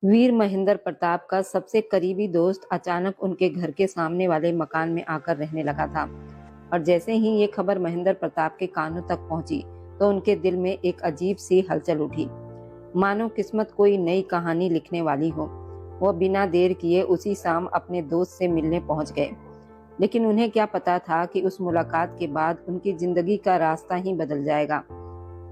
वीर महेंद्र प्रताप का सबसे करीबी दोस्त अचानक उनके घर के सामने वाले मकान में आकर रहने लगा था। और जैसे ही ये खबर महेंद्र प्रताप के कानों तक पहुंची तो उनके दिल में एक अजीब सी हलचल उठी, मानो किस्मत कोई नई कहानी लिखने वाली हो। वो बिना देर किए उसी शाम अपने दोस्त से मिलने पहुंच गए। लेकिन उन्हें क्या पता था कि उस मुलाकात के बाद उनकी जिंदगी का रास्ता ही बदल जाएगा।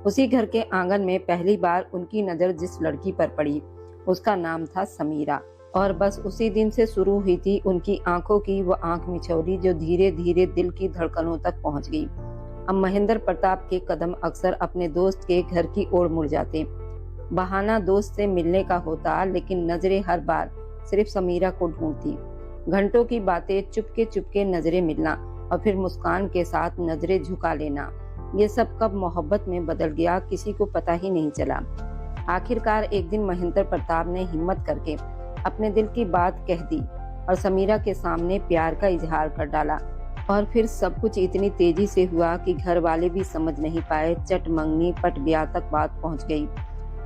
उसी घर के आंगन में पहली बार उनकी नजर जिस लड़की पर पड़ी उसका नाम था समीरा। और बस उसी दिन से शुरू हुई थी उनकी आंखों की वो आंख मिचौली जो धीरे धीरे दिल की धड़कनों तक पहुंच गई। अब महेंद्र प्रताप के कदम अक्सर अपने दोस्त के घर की ओर मुड़ जाते। बहाना दोस्त से मिलने का होता, लेकिन नजरें हर बार सिर्फ समीरा को ढूंढती। घंटों की बातें, चुपके चुपके नजरें मिलना और फिर मुस्कान के साथ नजरें झुका लेना, ये सब कब मोहब्बत में बदल गया किसी को पता ही नहीं चला। आखिरकार एक दिन महेंद्र प्रताप ने हिम्मत करके अपने दिल की बात कह दी और समीरा के सामने प्यार का इजहार कर डाला। और फिर सब कुछ इतनी तेजी से हुआ कि घर वाले भी समझ नहीं पाए। चट मंगनी पट ब्याह तक बात पहुंच गई।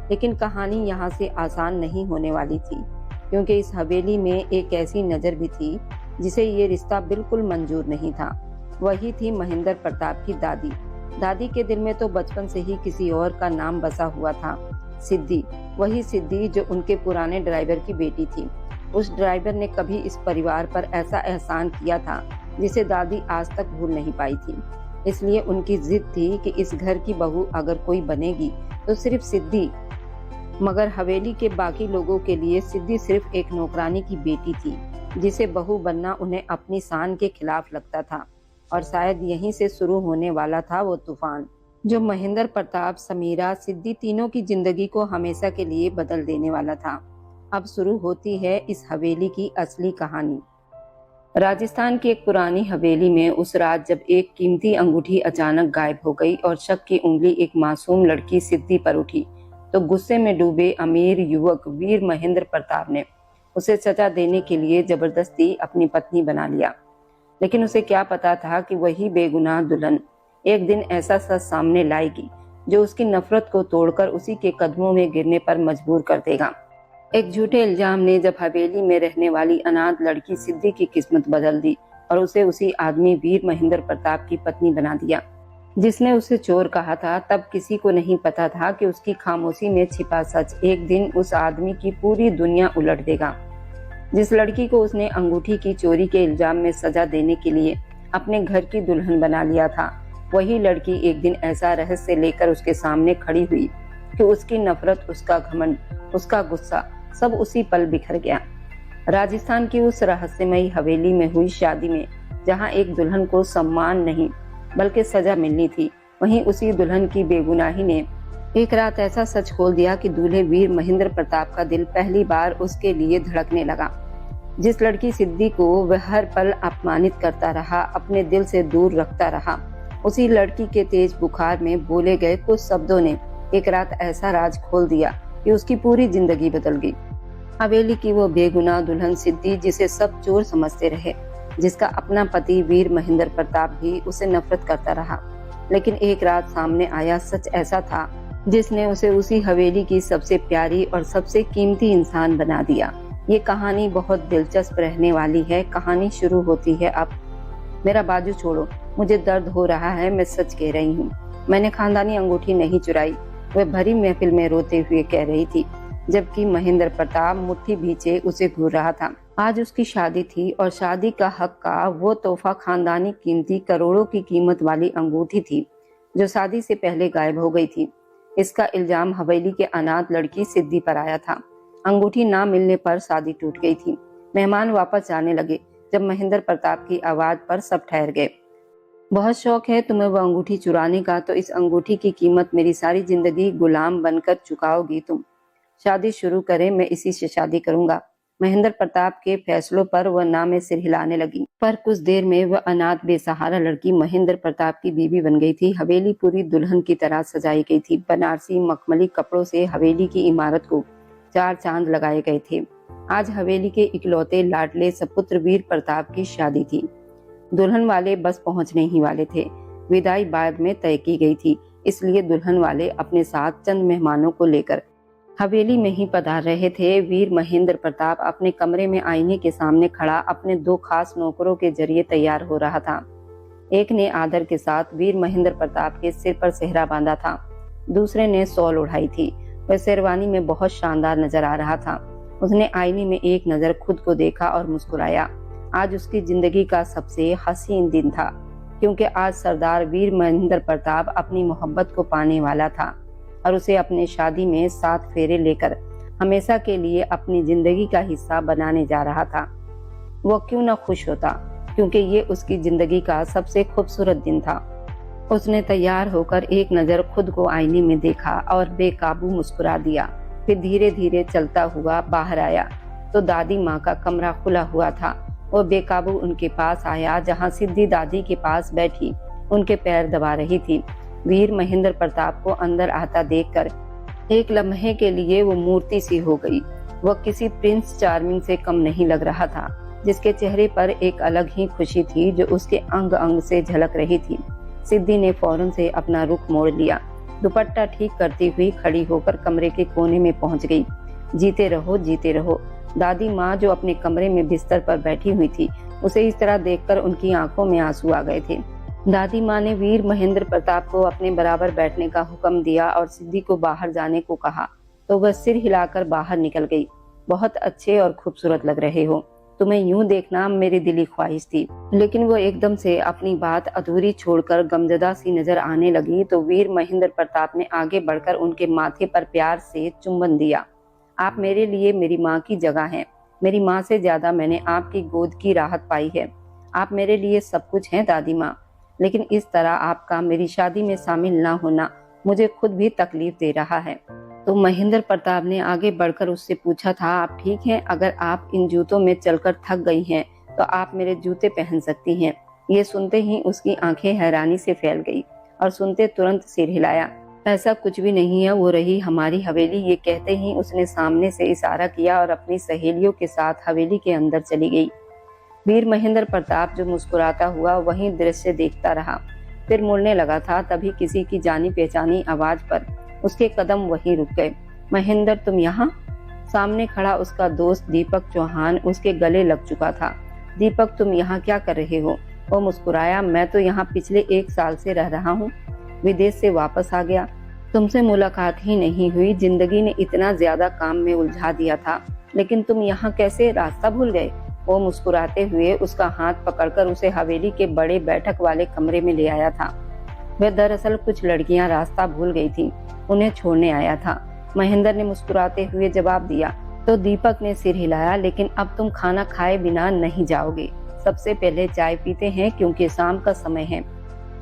लेकिन कहानी यहाँ से आसान नहीं होने वाली थी, क्योंकि इस हवेली में एक ऐसी नजर भी थी जिसे ये रिश्ता बिल्कुल मंजूर नहीं था। वही थी महेंद्र प्रताप की दादी। दादी के दिल में तो बचपन से ही किसी और का नाम बसा हुआ था, सिद्धि। वही सिद्धि जो उनके पुराने ड्राइवर की बेटी थी। उस ड्राइवर ने कभी इस परिवार पर ऐसा एहसान किया था जिसे दादी आज तक भूल नहीं पाई थी। इसलिए उनकी जिद थी कि इस घर की बहू अगर कोई बनेगी तो सिर्फ सिद्धि। मगर हवेली के बाकी लोगों के लिए सिद्धि सिर्फ एक नौकरानी की बेटी थी, जिसे बहू बनना उन्हें अपनी शान के खिलाफ लगता था। और शायद यहीं से शुरू होने वाला था वो तूफान जो महेंद्र प्रताप, समीरा, सिद्धि तीनों की जिंदगी को हमेशा के लिए बदल देने वाला था। अब शुरू होती है इस हवेली की असली कहानी। राजस्थान की एक पुरानी हवेली में उस रात जब एक कीमती अंगूठी अचानक गायब हो गई और शक की उंगली एक मासूम लड़की सिद्धि पर उठी, तो गुस्से में डूबे अमीर युवक वीर महेंद्र प्रताप ने उसे सजा देने के लिए जबरदस्ती अपनी पत्नी बना लिया। लेकिन उसे क्या पता था कि वही बेगुनाह दुल्हन एक दिन ऐसा सच सामने लाएगी जो उसकी नफरत को तोड़कर उसी के कदमों में गिरने पर मजबूर कर देगा। एक झूठे इल्जाम ने जब हवेली में रहने वाली अनाथ लड़की सिद्धि की किस्मत बदल दी और उसे उसी आदमी वीर महेंद्र प्रताप की पत्नी बना दिया जिसने उसे चोर कहा था। तब किसी को नहीं पता था कि उसकी खामोशी में छिपा सच एक दिन उस आदमी की पूरी दुनिया उलट देगा। जिस लड़की को उसने अंगूठी की चोरी के इल्जाम में सजा देने के लिए अपने घर की दुल्हन बना लिया था, वही लड़की एक दिन ऐसा रहस्य लेकर उसके सामने खड़ी हुई कि उसकी नफरत, उसका घमंड, उसका गुस्सा सब उसी पल बिखर गया। राजस्थान की उस रहस्यमयी हवेली में हुई शादी में जहां एक दुल्हन को सम्मान नहीं बल्कि सजा मिलनी थी, वहीं उसी दुल्हन की बेगुनाही ने एक रात ऐसा सच खोल दिया कि दूल्हे वीर महेंद्र प्रताप का दिल पहली बार उसके लिए धड़कने लगा। जिस लड़की सिद्धि को वह हर पल अपमानित करता रहा, अपने दिल से दूर रखता रहा, उसी लड़की के तेज बुखार में बोले गए कुछ शब्दों ने एक रात ऐसा राज खोल दिया कि उसकी पूरी जिंदगी बदल गई। हवेली की वो बेगुनाह दुल्हन सिद्धि, जिसे सब चोर समझते रहे, जिसका अपना पति वीर महेंद्र प्रताप भी उसे नफरत करता रहा, लेकिन एक रात सामने आया सच ऐसा था जिसने उसे उसी हवेली की सबसे प्यारी और सबसे कीमती इंसान बना दिया। ये कहानी बहुत दिलचस्प रहने वाली है। कहानी शुरू होती है अब। मेरा बाजू छोड़ो, मुझे दर्द हो रहा है, मैं सच कह रही हूँ। मैंने खानदानी अंगूठी नहीं चुराई, वह भरी महफिल में रोते हुए कह रही थी, जबकि महेंद्र प्रताप मुट्ठी भींचे उसे घूर रहा था। आज उसकी शादी थी और शादी का हक का वो तोहफा खानदानी कीमती करोड़ों की कीमत वाली अंगूठी थी जो शादी से पहले गायब हो गई थी। इसका इल्जाम हवेली के अनाथ लड़की सिद्धि पर आया था। अंगूठी ना मिलने पर शादी टूट गई थी। मेहमान वापस जाने लगे। जब महेंद्र प्रताप की आवाज पर सब ठहर गए। बहुत शौक है तुम्हें वो अंगूठी चुराने का, तो इस अंगूठी की कीमत मेरी सारी जिंदगी गुलाम बनकर चुकाओगी तुम। शादी शुरू करें, मैं इसी से शादी करूंगा। महेंद्र प्रताप के फैसलों पर वह ना में सिर हिलाने लगी। पर कुछ देर में वह अनाथ बेसहारा लड़की महेंद्र प्रताप की बीवी बन गई थी। हवेली पूरी दुल्हन की तरह सजाई गई थी। बनारसी मखमली कपड़ों से हवेली की इमारत को 4 चांद लगाए गए थे। आज हवेली के इकलौते लाडले सपुत्र वीर प्रताप की शादी थी। दुल्हन वाले बस पहुंचने ही वाले थे। विदाई बाद में तय की गई थी, इसलिए दुल्हन वाले अपने साथ चंद मेहमानों को लेकर हवेली में ही पधार रहे थे। वीर महेंद्र प्रताप अपने कमरे में आईने के सामने खड़ा अपने दो खास नौकरों के जरिए तैयार हो रहा था। एक ने आदर के साथ वीर महेंद्र प्रताप के सिर पर सेहरा बांधा था, दूसरे ने शॉल उड़ाई थी। वह शेरवानी में बहुत शानदार नजर आ रहा था। उसने आईने में एक नजर खुद को देखा और मुस्कुराया। आज उसकी जिंदगी का सबसे हसीन दिन था, क्योंकि आज सरदार वीर महेंद्र प्रताप अपनी मोहब्बत को पाने वाला था और उसे अपने शादी में 7 फेरे लेकर हमेशा के लिए अपनी जिंदगी का हिस्सा बनाने जा रहा था। वो क्यों न खुश होता, क्योंकि ये उसकी जिंदगी का सबसे खूबसूरत दिन था। उसने तैयार होकर एक नजर खुद को आईने में देखा और बेकाबू मुस्कुरा दिया। फिर धीरे धीरे चलता हुआ बाहर आया तो दादी माँ का कमरा खुला हुआ था। वो बेकाबू उनके पास आया, जहाँ सिद्धि दादी के पास बैठी उनके पैर दबा रही थी। वीर महेंद्र प्रताप को अंदर आता देखकर एक लम्हे के लिए वो मूर्ति सी हो गई। वह किसी प्रिंस चार्मिंग से कम नहीं लग रहा था, जिसके चेहरे पर एक अलग ही खुशी थी जो उसके अंग अंग से झलक रही थी। सिद्धि ने फौरन से अपना रुख मोड़ लिया, दुपट्टा ठीक करती हुई खड़ी होकर कमरे के कोने में पहुंच गई। जीते रहो, जीते रहो। दादी माँ जो अपने कमरे में बिस्तर पर बैठी हुई थी, उसे इस तरह देखकर उनकी आंखों में आंसू आ गए थे। दादी माँ ने वीर महेंद्र प्रताप को अपने बराबर बैठने का हुक्म दिया और सिद्धि को बाहर जाने को कहा, तो वह सिर हिलाकर बाहर निकल गई। बहुत अच्छे और खूबसूरत लग रहे हो, तुम्हें यूं देखना मेरी दिली ख्वाहिश थी। लेकिन वो एकदम से अपनी बात अधूरी छोड़कर गमजदा सी नजर आने लगी तो वीर महेंद्र प्रताप ने आगे बढ़कर उनके माथे पर प्यार से चुंबन दिया। आप मेरे लिए मेरी माँ की जगह हैं। मेरी माँ से ज्यादा मैंने आपकी गोद की राहत पाई है। आप मेरे लिए सब कुछ हैं दादी माँ। लेकिन इस तरह आपका मेरी शादी में शामिल ना होना मुझे खुद भी तकलीफ दे रहा है। तो महेंद्र प्रताप ने आगे बढ़कर उससे पूछा था, आप ठीक हैं? अगर आप इन जूतों में चलकर थक गई हैं तो आप मेरे जूते पहन सकती हैं। ये सुनते ही उसकी आंखें हैरानी से फैल गई और सुनते तुरंत सिर हिलाया। ऐसा कुछ भी नहीं है, वो रही हमारी हवेली। ये कहते ही उसने सामने से इशारा किया और अपनी सहेलियों के साथ हवेली के अंदर चली गई। वीर महेंद्र प्रताप जो मुस्कुराता हुआ वही दृश्य देखता रहा, फिर मुड़ने लगा था। तभी किसी की जानी पहचानी आवाज पर उसके कदम वहीं रुक गए। महेंद्र, तुम यहाँ? सामने खड़ा उसका दोस्त दीपक चौहान उसके गले लग चुका था। दीपक, तुम यहाँ क्या कर रहे हो? वो मुस्कुराया, मैं तो यहाँ पिछले 1 साल से रह रहा हूँ, विदेश से वापस आ गया। तुमसे मुलाकात ही नहीं हुई। जिंदगी ने इतना ज्यादा काम में उलझा दिया था, लेकिन तुम यहाँ कैसे? रास्ता भूल गए? वो मुस्कुराते हुए उसका हाथ पकड़कर उसे हवेली के बड़े बैठक वाले कमरे में ले आया था। वह दरअसल कुछ लड़कियां रास्ता भूल गई थी, उन्हें छोड़ने आया था। महेंद्र ने मुस्कुराते हुए जवाब दिया तो दीपक ने सिर हिलाया, लेकिन अब तुम खाना खाए बिना नहीं जाओगे। सबसे पहले चाय पीते हैं, क्योंकि शाम का समय है।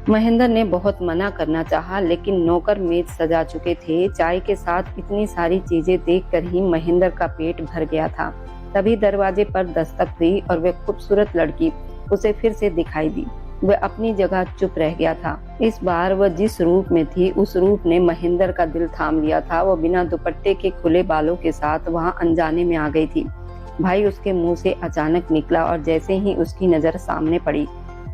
महेंद्र ने बहुत मना करना चाहा, लेकिन नौकर मेज सजा चुके थे। चाय के साथ इतनी सारी चीजें देखकर ही महेंद्र का पेट भर गया था। तभी दरवाजे पर दस्तक हुई और वह खूबसूरत लड़की उसे फिर से दिखाई दी। वह अपनी जगह चुप रह गया था। इस बार वह जिस रूप में थी उस रूप ने महेंद्र का दिल थाम लिया था। वो बिना दुपट्टे के खुले बालों के साथ वहां अनजाने में आ गई थी। भाई उसके मुंह से अचानक निकला और जैसे ही उसकी नजर सामने पड़ी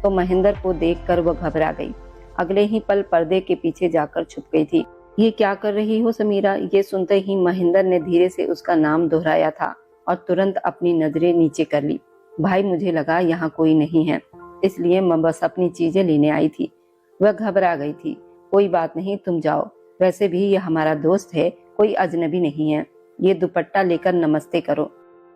तो महेंद्र को देखकर वह घबरा गई। अगले ही पल पर्दे के पीछे जाकर छुप गई थी। ये क्या कर रही हो समीरा? ये सुनते ही महेंद्र ने धीरे से उसका नाम दोहराया था और तुरंत अपनी नजरें नीचे कर ली। भाई, मुझे लगा यहाँ कोई नहीं है, इसलिए मैं बस अपनी चीजें लेने आई थी। वह घबरा गई थी। कोई बात नहीं, तुम जाओ। वैसे भी ये हमारा दोस्त है, कोई अजनबी नहीं है। ये दुपट्टा लेकर नमस्ते करो।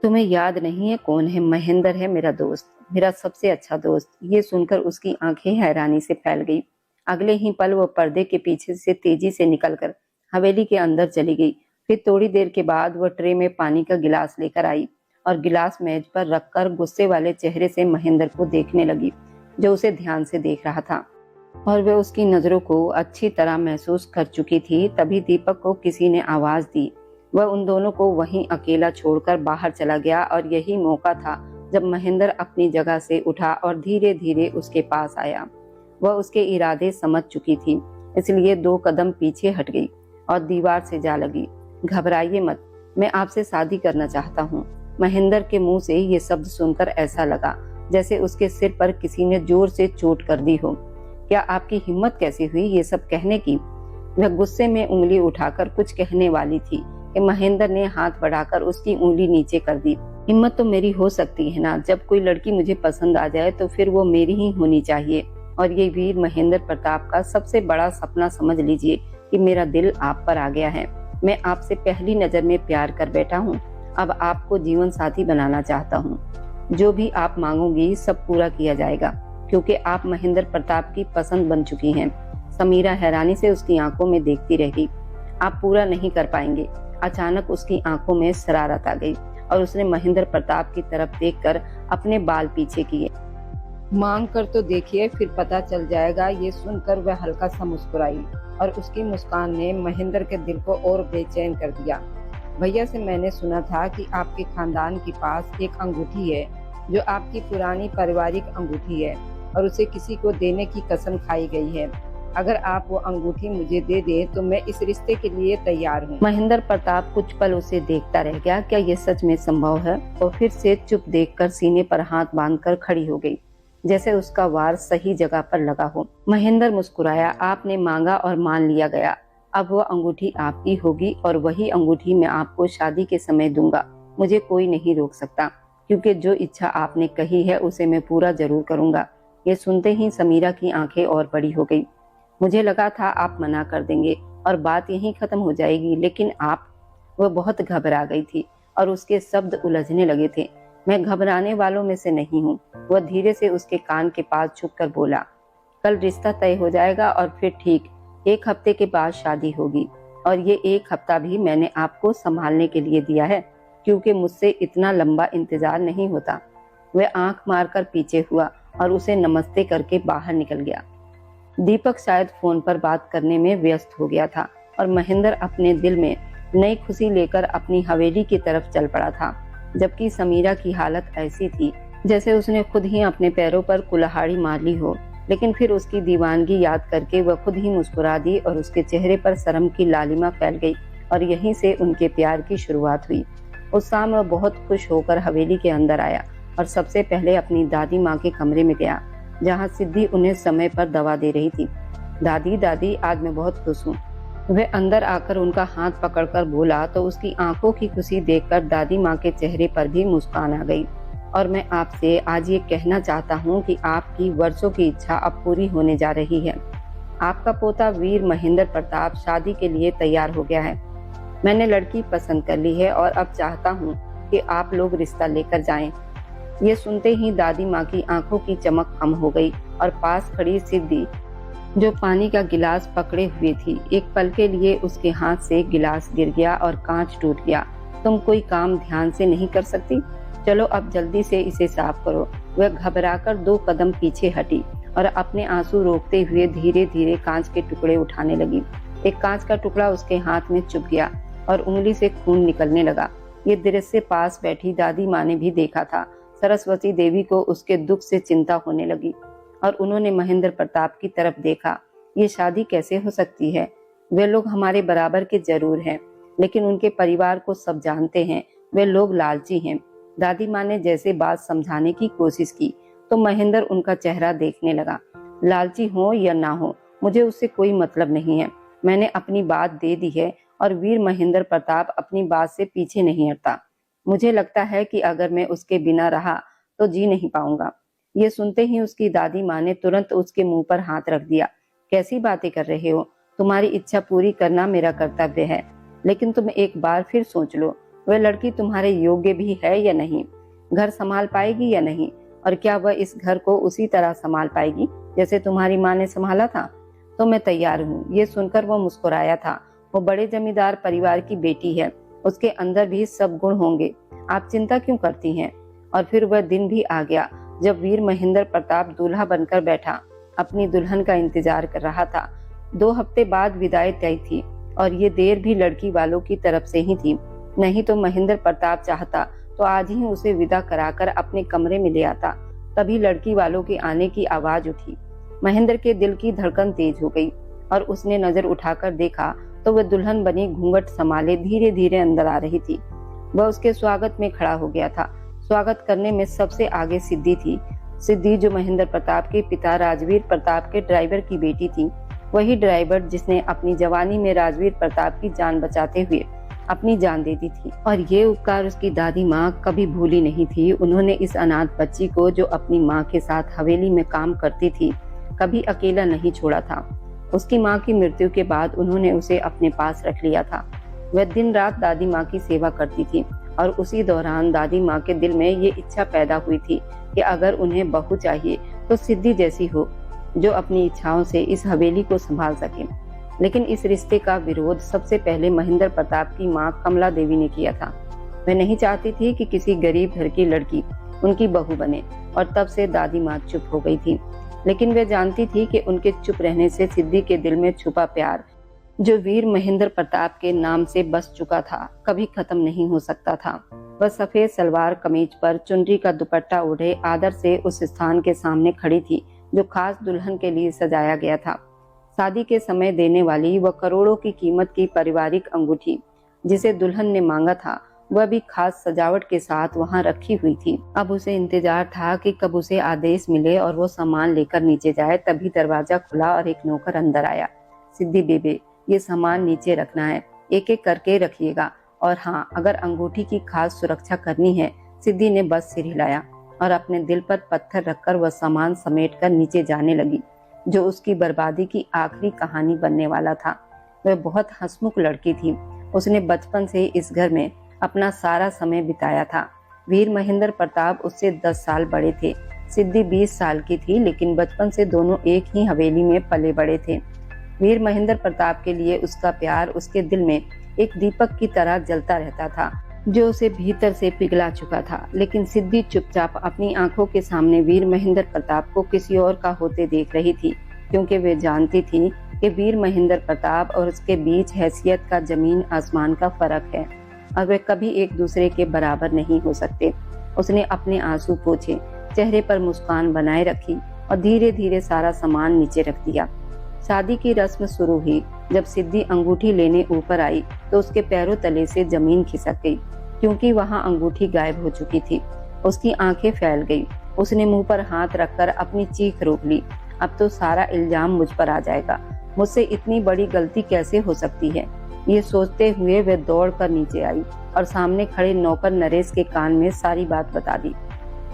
तुम्हें याद नहीं है कौन है? महेंद्र है मेरा दोस्त, मेरा सबसे अच्छा दोस्त। ये सुनकर उसकी आंखें हैरानी से फैल गई। अगले ही पल वो पर्दे के पीछे से तेजी से निकलकर हवेली के अंदर चली गई। फिर थोड़ी देर के बाद वह ट्रे में पानी का गिलास लेकर आई और गिलास मेज पर रखकर गुस्से वाले चेहरे से महेंद्र को देखने लगी, जो उसे ध्यान से देख रहा था और वह उसकी नजरों को अच्छी तरह महसूस कर चुकी थी। तभी दीपक को किसी ने आवाज दी। वह उन दोनों को वहीं अकेला छोड़कर बाहर चला गया और यही मौका था जब महेंद्र अपनी जगह से उठा और धीरे धीरे उसके पास आया। वह उसके इरादे समझ चुकी थी, इसलिए 2 कदम पीछे हट गई और दीवार से जा लगी। घबराइए मत, मैं आपसे शादी करना चाहता हूँ। महेंद्र के मुंह से ये शब्द सुनकर ऐसा लगा जैसे उसके सिर पर किसी ने जोर से चोट कर दी हो। क्या आपकी हिम्मत कैसे हुई ये सब कहने की? वह गुस्से में उंगली उठाकर कुछ कहने वाली थी कि महेंद्र ने हाथ बढ़ाकर उसकी उंगली नीचे कर दी। हिम्मत तो मेरी हो सकती है ना, जब कोई लड़की मुझे पसंद आ जाए तो फिर वो मेरी ही होनी चाहिए। और ये वीर महेंद्र प्रताप का सबसे बड़ा सपना समझ लीजिए कि मेरा दिल आप पर आ गया है। मैं आपसे पहली नजर में प्यार कर बैठा हूँ। अब आपको जीवन साथी बनाना चाहता हूँ। जो भी आप मांगोगी सब पूरा किया जाएगा, क्योंकि आप महेंद्र प्रताप की पसंद बन चुकी हैं। समीरा हैरानी से उसकी आंखों में देखती रह गई। आप पूरा नहीं कर पाएंगे। अचानक उसकी आंखों में शरारत आ गई और उसने महेंद्र प्रताप की तरफ देखकर अपने बाल पीछे किए। मांग कर तो देखिए, फिर पता चल जाएगा। ये सुनकर वह हल्का सा मुस्कुराई और उसकी मुस्कान ने महेंद्र के दिल को और बेचैन कर दिया। भैया से मैंने सुना था कि आपके खानदान के पास एक अंगूठी है जो आपकी पुरानी पारिवारिक अंगूठी है और उसे किसी को देने की कसम खाई गई है। अगर आप वो अंगूठी मुझे दे दें तो मैं इस रिश्ते के लिए तैयार हूँ। महेंद्र प्रताप कुछ पल उसे देखता रह गया। क्या ये सच में संभव है? और फिर से चुप देखकर सीने पर हाथ बांधकर खड़ी हो गई, जैसे उसका वार सही जगह पर लगा हो। महेंद्र मुस्कुराया। आपने मांगा और मान लिया गया। अब वो अंगूठी आपकी होगी और वही अंगूठी मैं आपको शादी के समय दूंगा। मुझे कोई नहीं रोक सकता, क्योंकि जो इच्छा आपने कही है उसे मैं पूरा जरूर करूंगा। ये सुनते ही समीरा की आंखें और बड़ी हो गई। मुझे लगा था आप मना कर देंगे और बात यहीं खत्म हो जाएगी, लेकिन आप। वह बहुत घबरा गई थी और उसके शब्द उलझने लगे थे। मैं घबराने वालों में से नहीं हूँ। वह धीरे से उसके कान के पास झुककर बोला, कल रिश्ता तय हो जाएगा और फिर ठीक 1 हफ्ते के बाद शादी होगी। और ये 1 हफ्ता भी मैंने आपको संभालने के लिए दिया है, क्योंकि मुझसे इतना लंबा इंतजार नहीं होता। वह आंख मारकर पीछे हुआ और उसे नमस्ते करके बाहर निकल गया। दीपक शायद फोन पर बात करने में व्यस्त हो गया था और महेंद्र अपने दिल में नई खुशी लेकर अपनी हवेली की तरफ चल पड़ा था, जबकि समीरा की हालत ऐसी थी जैसे उसने खुद ही अपने पैरों पर कुल्हाड़ी मार ली हो। लेकिन फिर उसकी दीवानगी याद करके वह खुद ही मुस्कुरा दी और उसके चेहरे पर शर्म की लालिमा फैल गई और यहीं से उनके प्यार की शुरुआत हुई। उस शाम वह बहुत खुश होकर हवेली के अंदर आया और सबसे पहले अपनी दादी माँ के कमरे में गया, जहाँ सिद्धि उन्हें समय पर दवा दे रही थी। दादी दादी, आज मैं बहुत खुश हूँ। वह अंदर आकर उनका हाथ पकड़कर बोला तो उसकी आंखों की खुशी देखकर दादी माँ के चेहरे पर भी मुस्कान आ गई। और मैं आपसे आज ये कहना चाहता हूँ कि आपकी वर्षों की इच्छा अब पूरी होने जा रही है। आपका पोता वीर महेंद्र प्रताप शादी के लिए तैयार हो गया है। मैंने लड़की पसंद कर ली है और अब चाहता हूँ कि आप लोग रिश्ता लेकर जाएं। ये सुनते ही दादी माँ की आंखों की चमक कम हो गई और पास खड़ी सिद्धि, जो पानी का गिलास पकड़े हुए थी, एक पल के लिए उसके हाथ से गिलास गिर गया और कांच टूट गया। तुम कोई काम ध्यान से नहीं कर सकती? चलो अब जल्दी से इसे साफ करो। वह घबराकर 2 कदम पीछे हटी और अपने आंसू रोकते हुए धीरे धीरे कांच के टुकड़े उठाने लगी। एक कांच का टुकड़ा उसके हाथ में चुभ गया और उंगली से खून निकलने लगा। ये दृश्य पास बैठी दादी माँ ने भी देखा था। सरस्वती देवी को उसके दुख से चिंता होने लगी और उन्होंने महेंद्र प्रताप की तरफ देखा। ये शादी कैसे हो सकती है? वे लोग हमारे बराबर के जरूर हैं, लेकिन उनके परिवार को सब जानते हैं। वे लोग लालची हैं। दादी माँ ने जैसे बात समझाने की कोशिश की तो महेंद्र उनका चेहरा देखने लगा। लालची हो या ना हो, मुझे उससे कोई मतलब नहीं है। मैंने अपनी बात दे दी है और वीर महेंद्र प्रताप अपनी बात से पीछे नहीं हटता। मुझे लगता है कि अगर मैं उसके बिना रहा तो जी नहीं पाऊंगा। ये सुनते ही उसकी दादी माँ ने तुरंत उसके मुंह पर हाथ रख दिया। कैसी बातें कर रहे हो? तुम्हारी इच्छा पूरी करना मेरा कर्तव्य है, लेकिन तुम एक बार फिर सोच लो, वह लड़की तुम्हारे योग्य भी है या नहीं? घर संभाल पाएगी या नहीं? और क्या वह इस घर को उसी तरह संभाल पाएगी जैसे तुम्हारी माँ ने संभाला था? तो मैं तैयार हूँ। ये सुनकर वो मुस्कुराया था। वो बड़े जमींदार परिवार की बेटी है, उसके अंदर भी सब गुण होंगे। आप चिंता क्यों करती हैं? और फिर वह दिन भी आ गया जब वीर महेंद्र प्रताप दूल्हा बनकर बैठा अपनी दुल्हन का इंतजार कर रहा था। 2 हफ्ते बाद विदाई तय थी और ये देर भी लड़की वालों की तरफ से ही थी। नहीं तो महेंद्र प्रताप चाहता तो आज ही उसे विदा कराकर अपने कमरे में ले आता। तभी लड़की वालों के आने की आवाज उठी। महेंद्र के दिल की धड़कन तेज हो गई और उसने नजर उठाकर देखा तो वह दुल्हन बनी घूंघट संभाले धीरे धीरे अंदर आ रही थी। वह उसके स्वागत में खड़ा हो गया था। स्वागत करने में सबसे आगे सिद्धि थी। सिद्धि जो महेंद्र प्रताप के पिता राजवीर प्रताप के ड्राइवर की बेटी थी। वही ड्राइवर जिसने अपनी जवानी में राजवीर प्रताप की जान बचाते हुए अपनी जान दे दी थी। और ये उपकार उसकी दादी माँ कभी भूली नहीं थी। उन्होंने इस अनाथ बच्ची को, जो अपनी माँ के साथ हवेली में काम करती थी, कभी अकेला नहीं छोड़ा था। उसकी माँ की मृत्यु के बाद उन्होंने उसे अपने पास रख लिया था। वह दिन रात दादी माँ की सेवा करती थी और उसी दौरान दादी माँ के दिल में ये इच्छा पैदा हुई थी कि अगर उन्हें बहू चाहिए तो सिद्धि जैसी हो, जो अपनी इच्छाओं से इस हवेली को संभाल सके। लेकिन इस रिश्ते का विरोध सबसे पहले महेंद्र प्रताप की माँ कमला देवी ने किया था। वह नहीं चाहती थी कि किसी गरीब घर की लड़की उनकी बहू बने, और तब से दादी माँ चुप हो गई थी। लेकिन वह जानती थी कि उनके चुप रहने से सिद्धि के दिल में छुपा प्यार, जो वीर महेंद्र प्रताप के नाम से बस चुका था, कभी खत्म नहीं हो सकता था। वह सफेद सलवार कमीज पर चुनरी का दुपट्टा ओढ़े आदर से उस स्थान के सामने खड़ी थी जो खास दुल्हन के लिए सजाया गया था। शादी के समय देने वाली वह करोड़ों की कीमत की पारिवारिक अंगूठी, जिसे दुल्हन ने मांगा था, वह भी खास सजावट के साथ वहां रखी हुई थी। अब उसे इंतजार था कि कब उसे आदेश मिले और वो सामान लेकर नीचे जाए। तभी दरवाजा खुला और एक नौकर अंदर आया। सिद्धि बेबे, ये सामान नीचे रखना है, एक एक करके रखिएगा, और हाँ, अगर अंगूठी की खास सुरक्षा करनी है। सिद्धि ने बस सिर हिलाया और अपने दिल पर पत्थर रखकर वह सामान समेट कर नीचे जाने लगी, जो उसकी बर्बादी की आखिरी कहानी बनने वाला था। वह बहुत हंसमुख लड़की थी। उसने बचपन से इस घर में अपना सारा समय बिताया था। वीर महेंद्र प्रताप उससे 10 साल बड़े थे। सिद्धि 20 साल की थी, लेकिन बचपन से दोनों एक ही हवेली में पले बड़े थे। वीर महेंद्र प्रताप के लिए उसका प्यार उसके दिल में एक दीपक की तरह जलता रहता था, जो उसे भीतर से पिघला चुका था। लेकिन सिद्धि चुपचाप अपनी आंखों के सामने वीर महेंद्र प्रताप को किसी और का होते देख रही थी, क्योंकि वे जानती थी कि वीर महेंद्र प्रताप और उसके बीच हैसियत का जमीन आसमान का फर्क है और वे कभी एक दूसरे के बराबर नहीं हो सकते। उसने अपने आंसू पोंछे, चेहरे पर मुस्कान बनाए रखी और धीरे धीरे सारा सामान नीचे रख दिया। शादी की रस्म शुरू हुई। जब सिद्धि अंगूठी लेने ऊपर आई तो उसके पैरों तले से जमीन खिसक गई, क्योंकि वहां अंगूठी गायब हो चुकी थी। उसकी आंखें फैल गई। उसने मुंह पर हाथ रखकर अपनी चीख रोक ली। अब तो सारा इल्जाम मुझ पर आ जाएगा। मुझसे इतनी बड़ी गलती कैसे हो सकती है? ये सोचते हुए वह दौड़ कर नीचे आई और सामने खड़े नौकर नरेश के कान में सारी बात बता दी।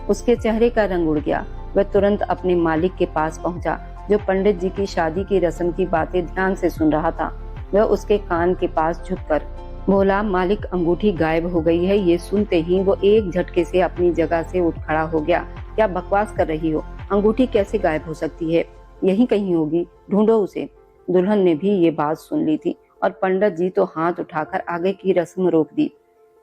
उसके चेहरे का रंग उड़ गया। वह तुरंत अपने मालिक के पास पहुंचा, जो पंडित जी की शादी की रस्म की बातें ध्यान से सुन रहा था। वह उसके कान के पास झुककर बोला, मालिक, अंगूठी गायब हो गई है। ये सुनते ही वो एक झटके से अपनी जगह से उठ खड़ा हो गया। क्या बकवास कर रही हो? अंगूठी कैसे गायब हो सकती है? यहीं कहीं होगी, ढूंढो उसे। दुल्हन ने भी ये बात सुन ली थी और पंडित जी तो हाथ उठाकर आगे की रस्म रोक दी।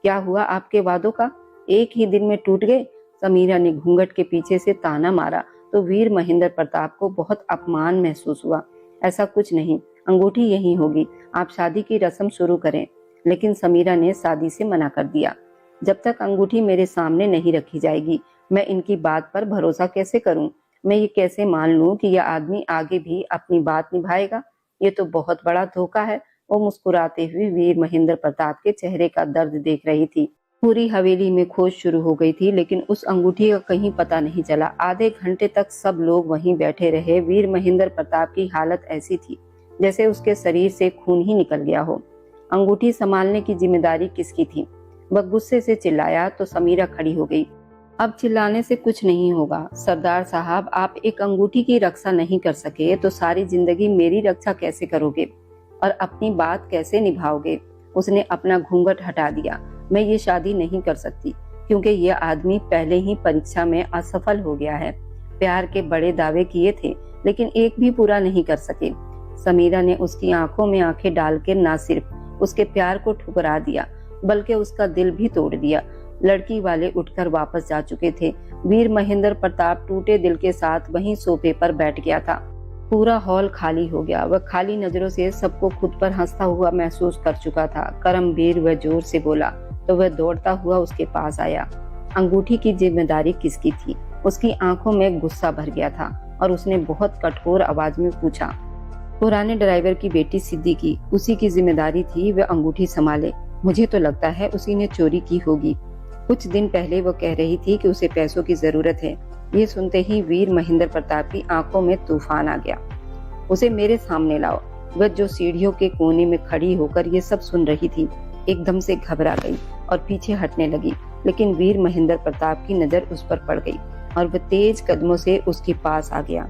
क्या हुआ आपके वादों का? एक ही दिन में टूट गए? समीरा ने घूंघट के पीछे से ताना मारा तो वीर महेंद्र प्रताप को बहुत अपमान महसूस हुआ। ऐसा कुछ नहीं, अंगूठी यहीं होगी, आप शादी की रस्म शुरू करें। लेकिन समीरा ने शादी से मना कर दिया। जब तक अंगूठी मेरे सामने नहीं रखी जाएगी, मैं इनकी बात पर भरोसा कैसे करूं? मैं ये कैसे मान लूं कि यह आदमी आगे भी अपनी बात निभाएगा? ये तो बहुत बड़ा धोखा है। वो मुस्कुराते हुए वीर महेंद्र प्रताप के चेहरे का दर्द देख रही थी। पूरी हवेली में खोज शुरू हो गई थी, लेकिन उस अंगूठी का कहीं पता नहीं चला। आधे घंटे तक सब लोग वहीं बैठे रहे। वीर महेंद्र प्रताप की हालत ऐसी थी जैसे उसके शरीर से खून ही निकल गया हो। अंगूठी संभालने की जिम्मेदारी किसकी थी? वह गुस्से से चिल्लाया तो समीरा खड़ी हो गई। अब चिल्लाने से कुछ नहीं होगा। सरदार साहब, आप एक अंगूठी की रक्षा नहीं कर सके तो सारी जिंदगी मेरी रक्षा कैसे करोगे और अपनी बात कैसे निभाओगे? उसने अपना घूंघट हटा दिया। मैं ये शादी नहीं कर सकती, क्योंकि यह आदमी पहले ही परीक्षा में असफल हो गया है। प्यार के बड़े दावे किए थे, लेकिन एक भी पूरा नहीं कर सके। समीरा ने उसकी आंखों में आंखें डालकर न सिर्फ उसके प्यार को ठुकरा दिया, बल्कि उसका दिल भी तोड़ दिया। लड़की वाले उठकर वापस जा चुके थे। वीर महेंद्र प्रताप टूटे दिल के साथ वहीं सोफे पर बैठ गया था। पूरा हॉल खाली हो गया। वह खाली नजरों से सबको खुद पर हंसता हुआ महसूस कर चुका था। करमवीर, वह जोर से बोला तो वह दौड़ता हुआ उसके पास आया। अंगूठी की जिम्मेदारी किसकी थी? उसकी आंखों में गुस्सा भर गया था और उसने बहुत कठोर आवाज में पूछा। पुराने ड्राइवर की बेटी सिद्धि की। उसी की जिम्मेदारी थी वह अंगूठी संभाले। मुझे तो लगता है उसी ने चोरी की होगी। कुछ दिन पहले वो कह रही थी कि उसे पैसों की जरूरत है। ये सुनते ही वीर महेंद्र प्रताप की आंखों में तूफान आ गया। उसे मेरे सामने लाओ। वह जो सीढ़ियों के कोने में खड़ी होकर ये सब सुन रही थी, एकदम से घबरा गई और पीछे हटने लगी, लेकिन वीर महेंद्र प्रताप की नजर उस पर पड़ गई और वह तेज कदमों से उसके पास आ गया।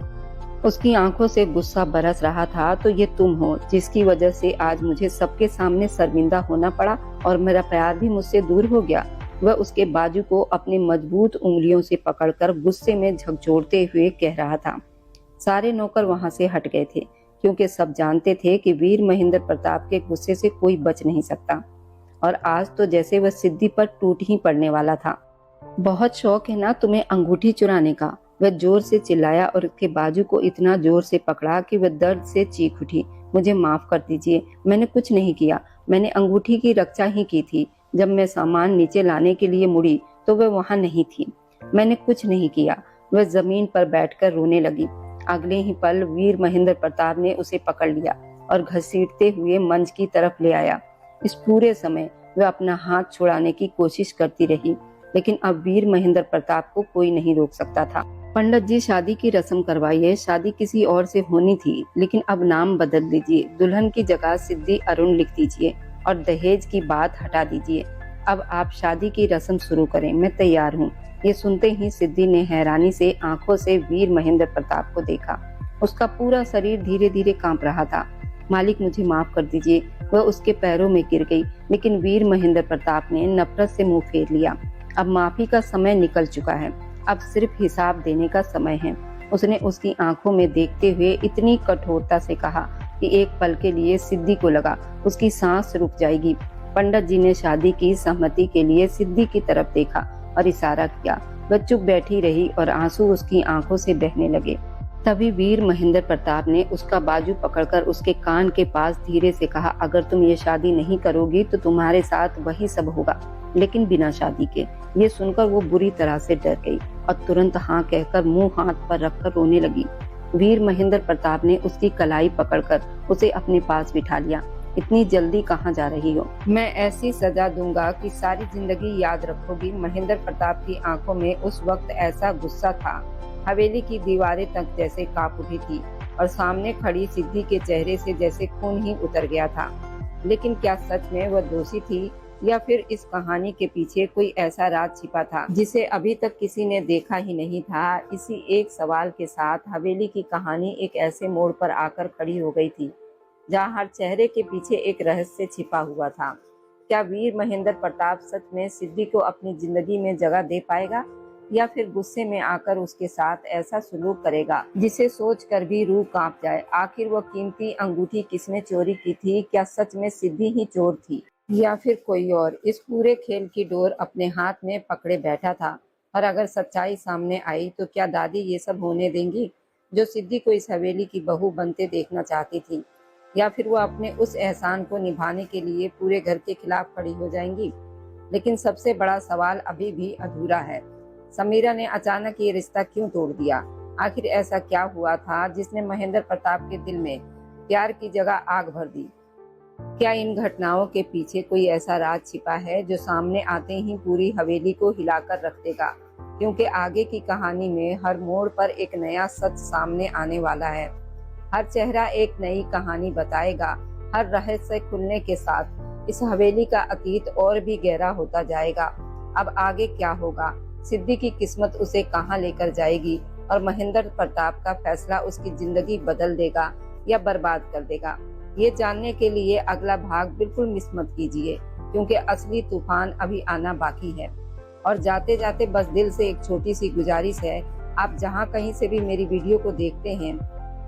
उसकी आंखों से गुस्सा बरस रहा था। तो ये तुम हो जिसकी वजह से आज मुझे सबके सामने शर्मिंदा होना पड़ा और मेरा प्यार भी मुझसे दूर हो गया। वह उसके बाजू को अपनी मजबूत उंगलियों से पकड़कर गुस्से में झकझोरते हुए कह रहा था। सारे नौकर वहां से हट गए थे, क्योंकि सब जानते थे कि वीर महेंद्र प्रताप के गुस्से से कोई बच नहीं सकता। और आज तो जैसे वह सिद्धि पर टूट ही पड़ने वाला था। बहुत शौक है ना तुम्हें अंगूठी चुराने का, वह जोर से चिल्लाया और उसके बाजू को इतना जोर से पकड़ा कि वह दर्द से चीख उठी। मुझे माफ कर दीजिए, मैंने कुछ नहीं किया। मैंने अंगूठी की रक्षा ही की थी। जब मैं सामान नीचे लाने के लिए मुड़ी तो वह वहां नहीं थी। मैंने कुछ नहीं किया। वह जमीन पर बैठकर रोने लगी। अगले ही पल वीर महेंद्र प्रताप ने उसे पकड़ लिया और घसीटते हुए मंच की तरफ ले आया। इस पूरे समय वह अपना हाथ छुड़ाने की कोशिश करती रही, लेकिन अब वीर महेंद्र प्रताप को कोई नहीं रोक सकता था। पंडित जी, शादी की रस्म करवाइए। शादी किसी और से होनी थी, लेकिन अब नाम बदल दीजिए। दुल्हन की जगह सिद्धि अरुण लिख दीजिए और दहेज की बात हटा दीजिए। अब आप शादी की रस्म शुरू करें, मैं तैयार हूँ। ये सुनते ही सिद्धि ने हैरानी से आंखों से वीर महेंद्र प्रताप को देखा। उसका पूरा शरीर धीरे धीरे कांप रहा था। मालिक, मुझे माफ कर दीजिए। वह उसके पैरों में गिर गई, लेकिन वीर महेंद्र प्रताप ने नफरत से मुंह फेर लिया। अब माफी का समय निकल चुका है, अब सिर्फ हिसाब देने का समय है। उसने उसकी आंखों में देखते हुए इतनी कठोरता से कहा कि एक पल के लिए सिद्धि को लगा उसकी सांस रुक जाएगी। पंडित जी ने शादी की सहमति के लिए सिद्धि की तरफ देखा और इशारा किया। वह चुप बैठी रही और आंसू उसकी आंखों से बहने लगे। तभी वीर महेंद्र प्रताप ने उसका बाजू पकड़कर उसके कान के पास धीरे से कहा, अगर तुम ये शादी नहीं करोगी तो तुम्हारे साथ वही सब होगा, लेकिन बिना शादी के। ये सुनकर वो बुरी तरह से डर गई और तुरंत हाँ कहकर मुंह हाथ पर रखकर रोने लगी। वीर महेंद्र प्रताप ने उसकी कलाई पकड़कर उसे अपने पास बिठा लिया। इतनी जल्दी कहाँ जा रही हो? मैं ऐसी सजा दूंगा कि सारी जिंदगी याद रखोगी। महेंद्र प्रताप की आंखों में उस वक्त ऐसा गुस्सा था, हवेली की दीवारें तक जैसे कांप उठी थी और सामने खड़ी सिद्धि के चेहरे से जैसे खून ही उतर गया था। लेकिन क्या सच में वह दोषी थी, या फिर इस कहानी के पीछे कोई ऐसा राज छिपा था जिसे अभी तक किसी ने देखा ही नहीं था? इसी एक सवाल के साथ हवेली की कहानी एक ऐसे मोड़ पर आकर खड़ी हो गई थी जहां हर चेहरे के पीछे एक रहस्य छिपा हुआ था। क्या वीर महेंद्र प्रताप सच में सिद्धि को अपनी जिंदगी में जगह दे पाएगा, या फिर गुस्से में आकर उसके साथ ऐसा सुलूक करेगा जिसे सोचकर भी रूह कांप जाए? आखिर वह कीमती अंगूठी किसने चोरी की थी? क्या सच में सिद्धि ही चोर थी या फिर कोई और इस पूरे खेल की डोर अपने हाथ में पकड़े बैठा था? और अगर सच्चाई सामने आई तो क्या दादी ये सब होने देंगी, जो सिद्धि को इस हवेली की बहू बनते देखना चाहती थी? या फिर वो अपने उस एहसान को निभाने के लिए पूरे घर के खिलाफ खड़ी हो जाएंगी? लेकिन सबसे बड़ा सवाल अभी भी अधूरा है। समीरा ने अचानक ये रिश्ता क्यों तोड़ दिया? आखिर ऐसा क्या हुआ था जिसने महेंद्र प्रताप के दिल में प्यार की जगह आग भर दी? क्या इन घटनाओं के पीछे कोई ऐसा राज छिपा है जो सामने आते ही पूरी हवेली को हिलाकर रख देगा? क्योंकि आगे की कहानी में हर मोड़ पर एक नया सच सामने आने वाला है। हर चेहरा एक नई कहानी बताएगा। हर रहस्य खुलने के साथ इस हवेली का अतीत और भी गहरा होता जाएगा। अब आगे क्या होगा? सिद्धि की किस्मत उसे कहां लेकर जाएगी और महेंद्र प्रताप का फैसला उसकी जिंदगी बदल देगा या बर्बाद कर देगा? ये जानने के लिए अगला भाग बिल्कुल मिस मत कीजिए, क्योंकि असली तूफान अभी आना बाकी है। और जाते जाते बस दिल से एक छोटी सी गुजारिश है, आप जहाँ कहीं से भी मेरी वीडियो को देखते हैं,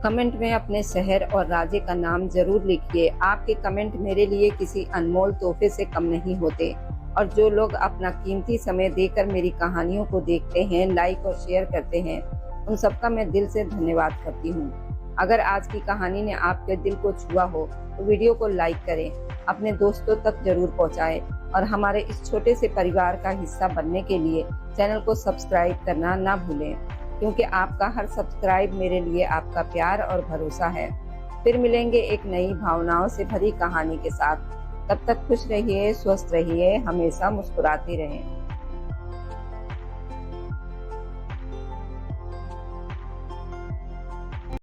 कमेंट में अपने शहर और राज्य का नाम जरूर लिखिए। आपके कमेंट मेरे लिए किसी अनमोल तोहफे से कम नहीं होते। और जो लोग अपना कीमती समय देकर मेरी कहानियों को देखते हैं, लाइक और शेयर करते हैं, उन सबका मैं दिल से धन्यवाद करती हूँ। अगर आज की कहानी ने आपके दिल को छुआ हो तो वीडियो को लाइक करें, अपने दोस्तों तक जरूर पहुँचाएं और हमारे इस छोटे से परिवार का हिस्सा बनने के लिए चैनल को सब्सक्राइब करना ना भूलें, क्योंकि आपका हर सब्सक्राइब मेरे लिए आपका प्यार और भरोसा है। फिर मिलेंगे एक नई भावनाओं से भरी कहानी के साथ। तब तक खुश रहिए, स्वस्थ रहिए, हमेशा मुस्कुराते रहें।